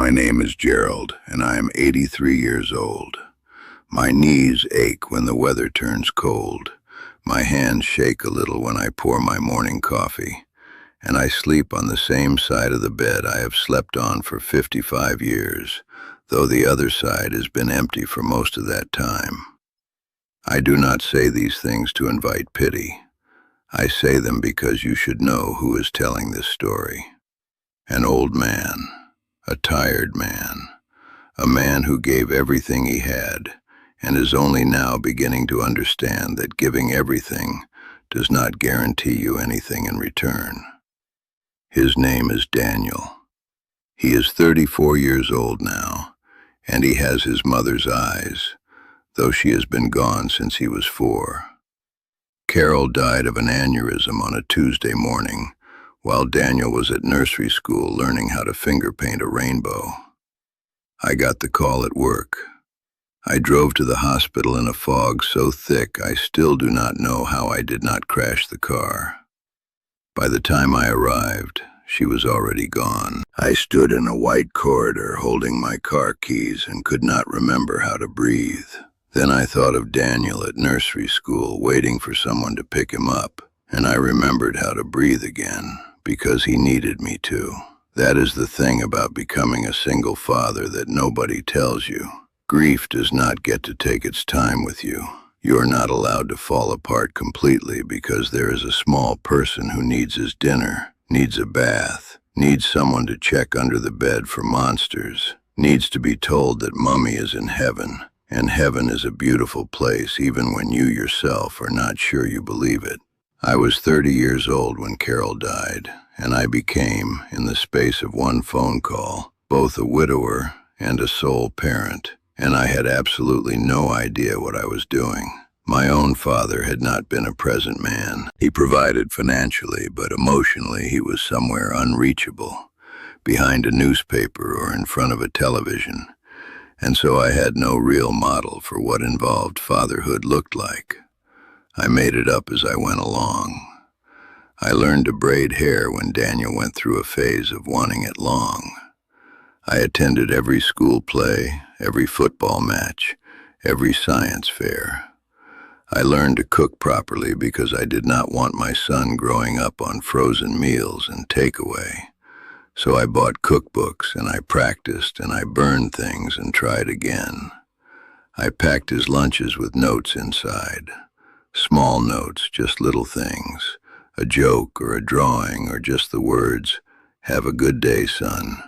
My name is Gerald, and I am 83 years old. My knees ache when the weather turns cold. My hands shake a little when I pour my morning coffee, and I sleep on the same side of the bed I have slept on for 55 years, though the other side has been empty for most of that time. I do not say these things to invite pity. I say them because you should know who is telling this story. An old man, a tired man, a man who gave everything he had and is only now beginning to understand that giving everything does not guarantee you anything in return. His name is Daniel. He is 34 years old now, and he has his mother's eyes, though she has been gone since he was 4. Carol died of an aneurysm on a Tuesday morning, while Daniel was at nursery school learning how to finger paint a rainbow. I got the call at work. I drove to the hospital in a fog so thick I still do not know how I did not crash the car. By the time I arrived, she was already gone. I stood in a white corridor holding my car keys and could not remember how to breathe. Then I thought of Daniel at nursery school waiting for someone to pick him up, and I remembered how to breathe again, because he needed me to. That is the thing about becoming a single father that nobody tells you. Grief does not get to take its time with you. You are not allowed to fall apart completely because there is a small person who needs his dinner, needs a bath, needs someone to check under the bed for monsters, needs to be told that mommy is in heaven, and heaven is a beautiful place even when you yourself are not sure you believe it. I was 30 years old when Carol died, and I became, in the space of one phone call, both a widower and a sole parent, and I had absolutely no idea what I was doing. My own father had not been a present man. He provided financially, but emotionally he was somewhere unreachable, behind a newspaper or in front of a television, and so I had no real model for what involved fatherhood looked like. I made it up as I went along. I learned to braid hair when Daniel went through a phase of wanting it long. I attended every school play, every football match, every science fair. I learned to cook properly because I did not want my son growing up on frozen meals and takeaway. So I bought cookbooks and I practiced and I burned things and tried again. I packed his lunches with notes inside. Small notes, just little things, a joke or a drawing or just the words, "Have a good day, son,"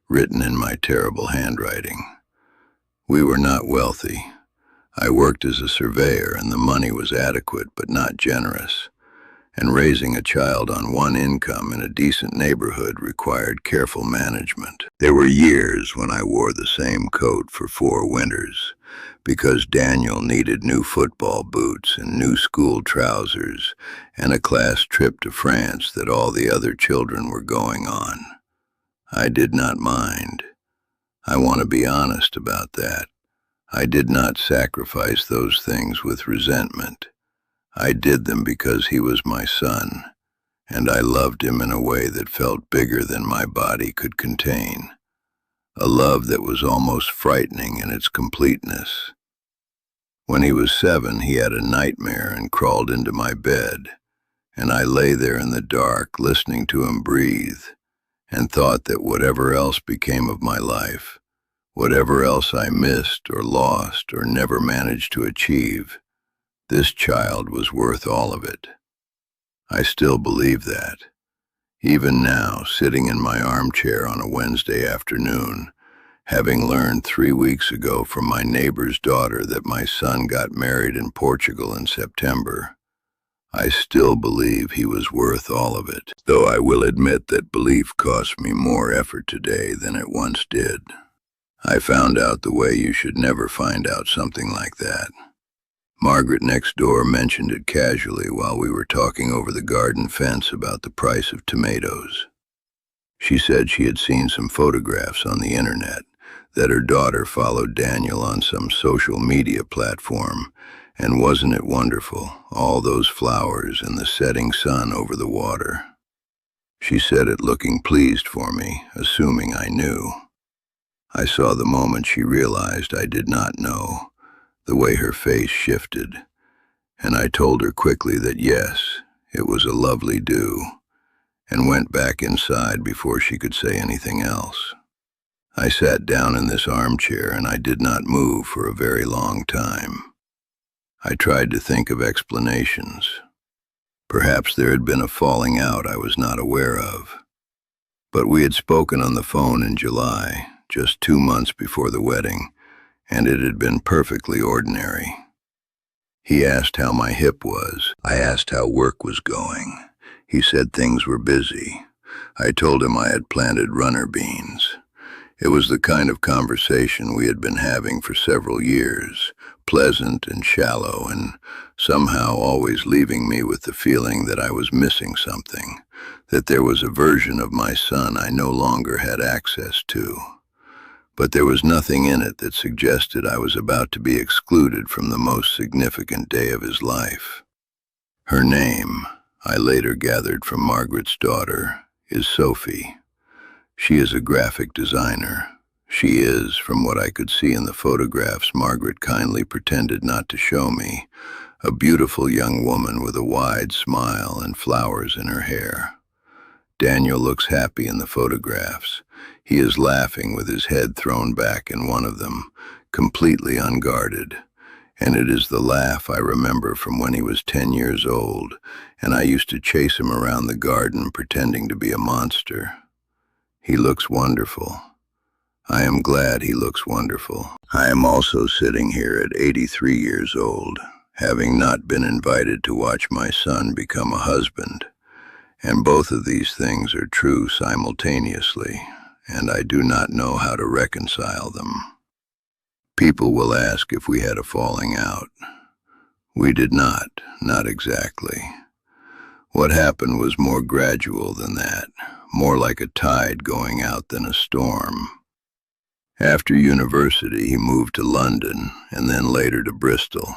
written in my terrible handwriting. We were not wealthy. I worked as a surveyor and the money was adequate but not generous. And raising a child on one income in a decent neighborhood required careful management. There were years when I wore the same coat for 4 winters, because Daniel needed new football boots and new school trousers and a class trip to France that all the other children were going on. I did not mind. I want to be honest about that. I did not sacrifice those things with resentment. I did them because he was my son, and I loved him in a way that felt bigger than my body could contain. A love that was almost frightening in its completeness. When he was 7, he had a nightmare and crawled into my bed, and I lay there in the dark listening to him breathe, and thought that whatever else became of my life, whatever else I missed or lost or never managed to achieve, this child was worth all of it. I still believe that. Even now, sitting in my armchair on a Wednesday afternoon, having learned 3 weeks ago from my neighbor's daughter that my son got married in Portugal in September, I still believe he was worth all of it, though I will admit that belief costs me more effort today than it once did. I found out the way you should never find out something like that. Margaret next door mentioned it casually while we were talking over the garden fence about the price of tomatoes. She said she had seen some photographs on the internet, that her daughter followed Daniel on some social media platform, and wasn't it wonderful, all those flowers and the setting sun over the water. She said it looking pleased for me, assuming I knew. I saw the moment she realized I did not know, the way her face shifted, and I told her quickly that yes, it was a lovely do, and went back inside before she could say anything else. I sat down in this armchair and I did not move for a very long time. I tried to think of explanations. Perhaps there had been a falling out I was not aware of. But we had spoken on the phone in July, just 2 months before the wedding, and it had been perfectly ordinary. He asked how my hip was. I asked how work was going. He said things were busy. I told him I had planted runner beans. It was the kind of conversation we had been having for several years, pleasant and shallow, and somehow always leaving me with the feeling that I was missing something, that there was a version of my son I no longer had access to. But there was nothing in it that suggested I was about to be excluded from the most significant day of his life. Her name, I later gathered from Margaret's daughter, is Sophie. She is a graphic designer. She is, from what I could see in the photographs Margaret kindly pretended not to show me, a beautiful young woman with a wide smile and flowers in her hair. Daniel looks happy in the photographs. He is laughing with his head thrown back in one of them, completely unguarded. And it is the laugh I remember from when he was 10 years old, and I used to chase him around the garden pretending to be a monster. He looks wonderful. I am glad he looks wonderful. I am also sitting here at 83 years old, having not been invited to watch my son become a husband. And both of these things are true simultaneously, and I do not know how to reconcile them. People will ask if we had a falling out. We did not exactly. What happened was more gradual than that, more like a tide going out than a storm. After university, he moved to London and then later to Bristol,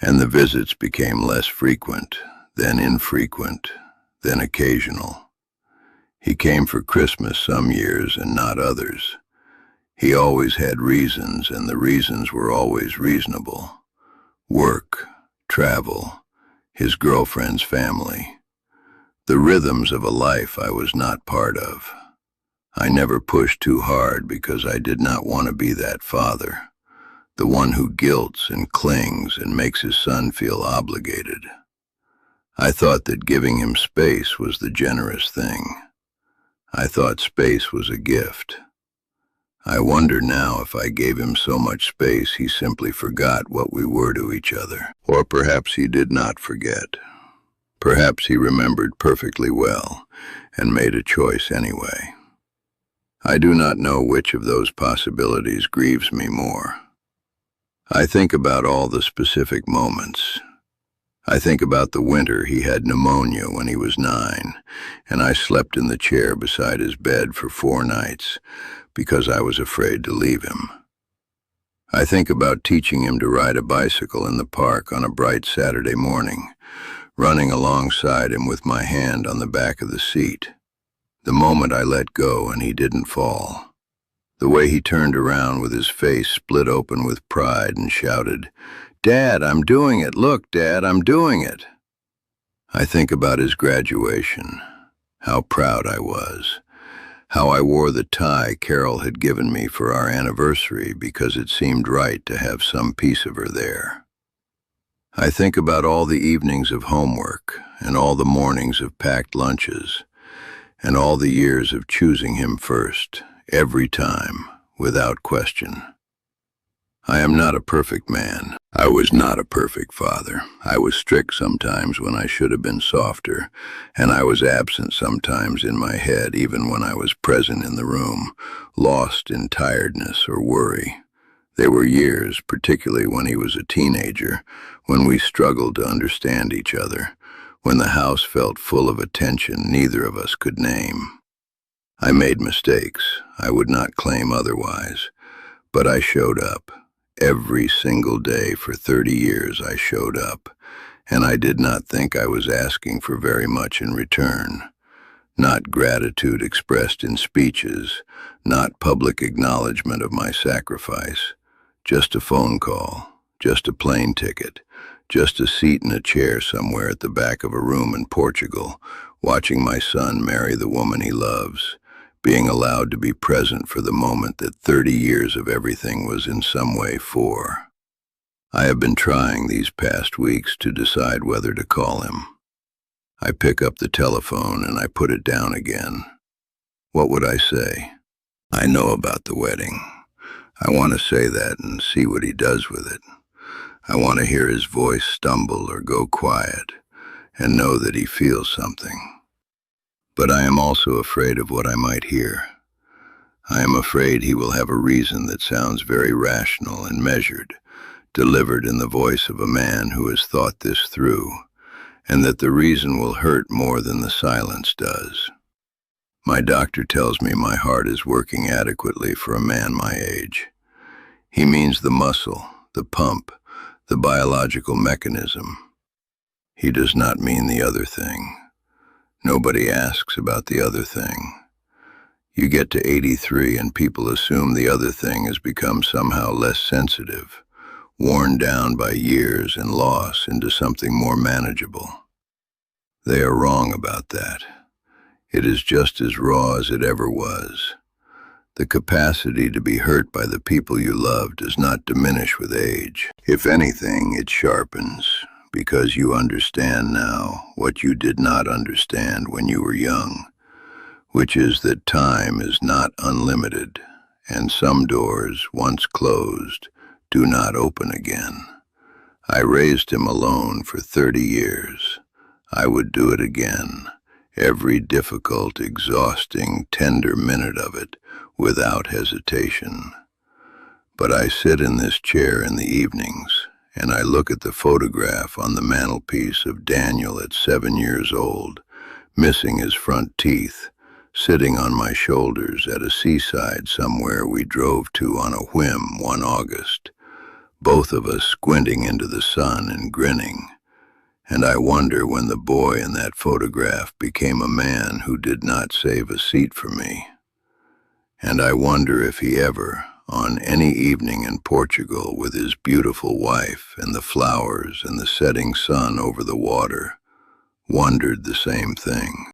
and the visits became less frequent, then infrequent, then occasional. He came for Christmas some years and not others. He always had reasons, and the reasons were always reasonable. Work, travel, his girlfriend's family. The rhythms of a life I was not part of. I never pushed too hard because I did not want to be that father, the one who guilts and clings and makes his son feel obligated. I thought that giving him space was the generous thing. I thought space was a gift. I wonder now if I gave him so much space he simply forgot what we were to each other. Or perhaps he did not forget. Perhaps he remembered perfectly well and made a choice anyway. I do not know which of those possibilities grieves me more. I think about all the specific moments. I think about the winter he had pneumonia when he was 9, and I slept in the chair beside his bed for 4 nights because I was afraid to leave him. I think about teaching him to ride a bicycle in the park on a bright Saturday morning, running alongside him with my hand on the back of the seat. The moment I let go and he didn't fall. The way he turned around with his face split open with pride and shouted, "Dad, I'm doing it! Look, Dad, I'm doing it!" I think about his graduation, how proud I was, how I wore the tie Carol had given me for our anniversary because it seemed right to have some piece of her there. I think about all the evenings of homework and all the mornings of packed lunches and all the years of choosing him first, every time, without question. I am not a perfect man. I was not a perfect father. I was strict sometimes when I should have been softer, and I was absent sometimes in my head even when I was present in the room, lost in tiredness or worry. There were years, particularly when he was a teenager, when we struggled to understand each other, when the house felt full of a tension neither of us could name. I made mistakes. I would not claim otherwise, but I showed up. Every single day for 30 years I showed up, and I did not think I was asking for very much in return. Not gratitude expressed in speeches, not public acknowledgement of my sacrifice, just a phone call, just a plane ticket, just a seat in a chair somewhere at the back of a room in Portugal, watching my son marry the woman he loves, being allowed to be present for the moment that 30 years of everything was in some way for. I have been trying these past weeks to decide whether to call him. I pick up the telephone and I put it down again. What would I say? I know about the wedding. I want to say that and see what he does with it. I want to hear his voice stumble or go quiet and know that he feels something. But I am also afraid of what I might hear. I am afraid he will have a reason that sounds very rational and measured, delivered in the voice of a man who has thought this through, and that the reason will hurt more than the silence does. My doctor tells me my heart is working adequately for a man my age. He means the muscle, the pump, the biological mechanism. He does not mean the other thing. Nobody asks about the other thing. You get to 83 and people assume the other thing has become somehow less sensitive, worn down by years and loss into something more manageable. They are wrong about that. It is just as raw as it ever was. The capacity to be hurt by the people you love does not diminish with age. If anything, it sharpens, because you understand now what you did not understand when you were young, which is that time is not unlimited, and some doors, once closed, do not open again. I raised him alone for 30 years. I would do it again, every difficult, exhausting, tender minute of it, without hesitation. But I sit in this chair in the evenings, and I look at the photograph on the mantelpiece of Daniel at 7 years old, missing his front teeth, sitting on my shoulders at a seaside somewhere we drove to on a whim one August, both of us squinting into the sun and grinning. And I wonder when the boy in that photograph became a man who did not save a seat for me. And I wonder if he ever, on any evening in Portugal with his beautiful wife and the flowers and the setting sun over the water, wondered the same thing.